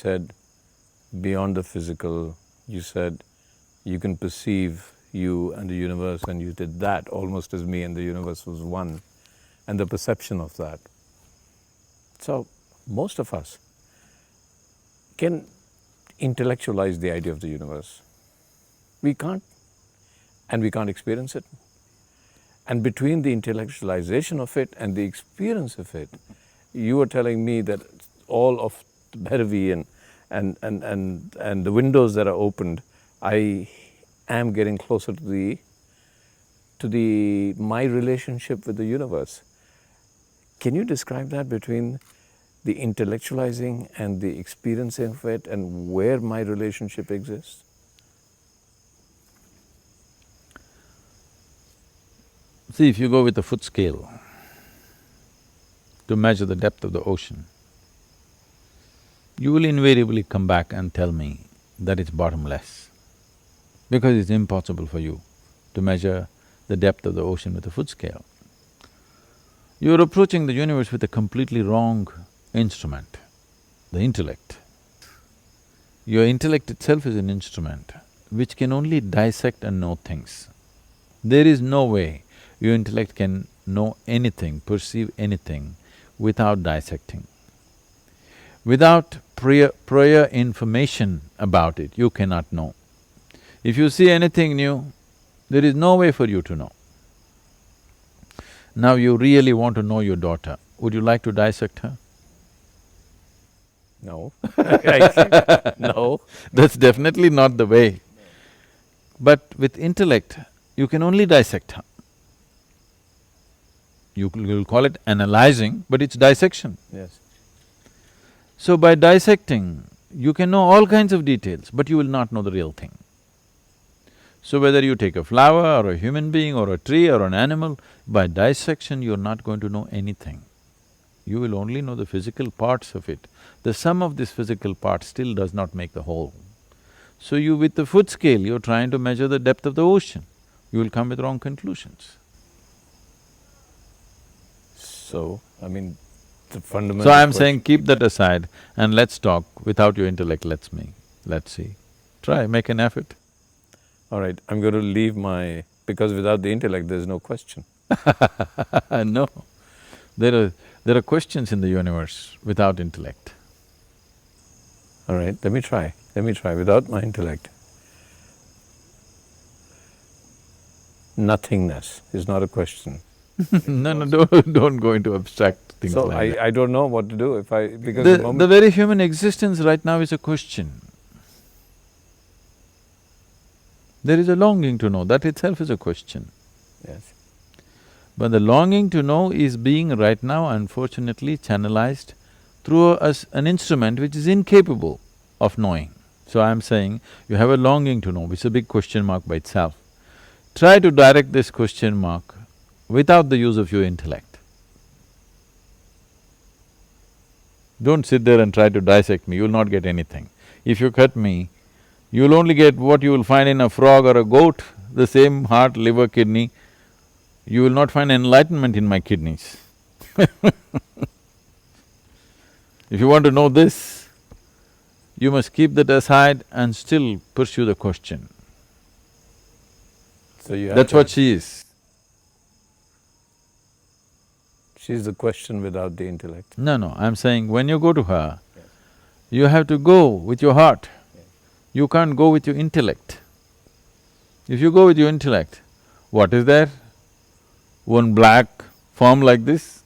said beyond the physical, you said you can perceive you and the universe, and you did that almost as me and the universe was one, and the perception of that. So most of us can intellectualize the idea of the universe. We can't, and we can't experience it. And between the intellectualization of it and the experience of it, you were telling me that all of the Bhairavi and the windows that are opened, I am getting closer to my relationship with the universe. Can you describe that between the intellectualizing and the experiencing of it, and where my relationship exists? See, if you go with a foot scale to measure the depth of the ocean, you will invariably come back and tell me that it's bottomless, because it's impossible for you to measure the depth of the ocean with a foot scale. You're approaching the universe with a completely wrong instrument, the intellect. Your intellect itself is an instrument which can only dissect and know things. There is no way your intellect can know anything, perceive anything without dissecting. Without prior information about it, you cannot know. If you see anything new, there is no way for you to know. Now you really want to know your daughter, would you like to dissect her? No. No. That's definitely not the way. But with intellect, you can only dissect her. You'll call it analyzing, but it's dissection. Yes. So by dissecting, you can know all kinds of details, but you will not know the real thing. So whether you take a flower or a human being or a tree or an animal, by dissection you're not going to know anything. You will only know the physical parts of it. The sum of this physical parts still does not make the whole. So you, with the foot scale, you're trying to measure the depth of the ocean. You will come with wrong conclusions. So, I mean, the fundamental… So I'm saying keep that aside and let's talk without your intellect, let's see. Try, make an effort. All right, I'm going to leave my… because without the intellect there's no question. No, there are questions in the universe without intellect. All right, let me try without my intellect. Nothingness is not a question. No, don't go into abstract things like that. I don't know what to do if because The very human existence right now is a question. There is a longing to know, that itself is a question. Yes. But the longing to know is being right now unfortunately channelized through an instrument which is incapable of knowing. So I'm saying, you have a longing to know, which is a big question mark by itself. Try to direct this question mark without the use of your intellect. Don't sit there and try to dissect me, you'll not get anything. If you cut me, you'll only get what you will find in a frog or a goat, the same heart, liver, kidney. You will not find enlightenment in my kidneys. If you want to know this, you must keep that aside and still pursue the question. So you have That's what she is. She's the question without the intellect. No, I'm saying when you go to her, you have to go with your heart. You can't go with your intellect. If you go with your intellect, what is there? One black form like this?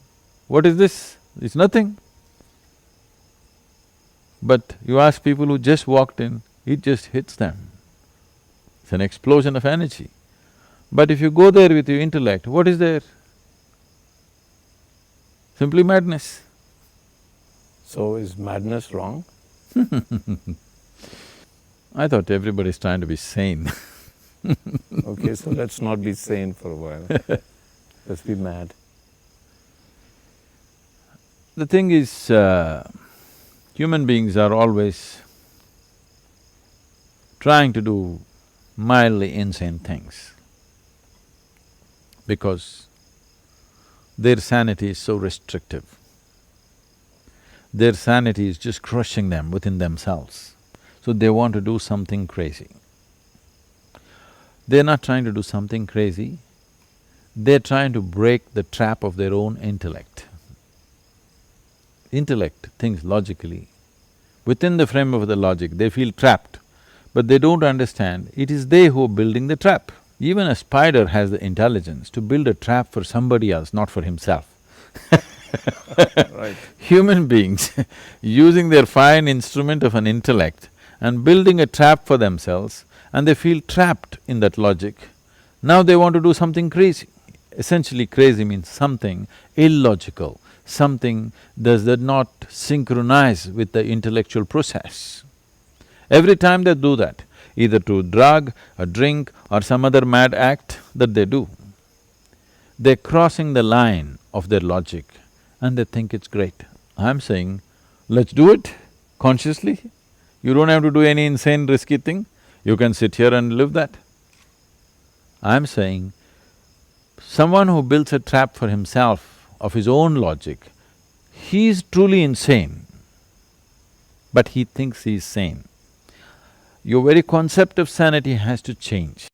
What is this? It's nothing. But you ask people who just walked in, it just hits them. It's an explosion of energy. But if you go there with your intellect, what is there? Simply madness. So is madness wrong? I thought everybody's trying to be sane. Okay, so let's not be sane for a while. Let's be mad. The thing is, human beings are always trying to do mildly insane things because their sanity is so restrictive. their sanity is just crushing them within themselves. So they want to do something crazy. They're not trying to do something crazy, they're trying to break the trap of their own intellect. Intellect thinks logically. Within the frame of the logic, they feel trapped, but they don't understand it is they who are building the trap. Even a spider has the intelligence to build a trap for somebody else, not for himself. Right. Human beings using their fine instrument of an intellect and building a trap for themselves, and they feel trapped in that logic. Now they want to do something crazy. Essentially crazy means something illogical, something does not synchronize with the intellectual process. Every time they do that, either through drug, a drink or some other mad act that they do, they're crossing the line of their logic and they think it's great. I'm saying, let's do it consciously. You don't have to do any insane risky thing, you can sit here and live that. I'm saying, someone who builds a trap for himself of his own logic, he's truly insane, but he thinks he's sane. Your very concept of sanity has to change.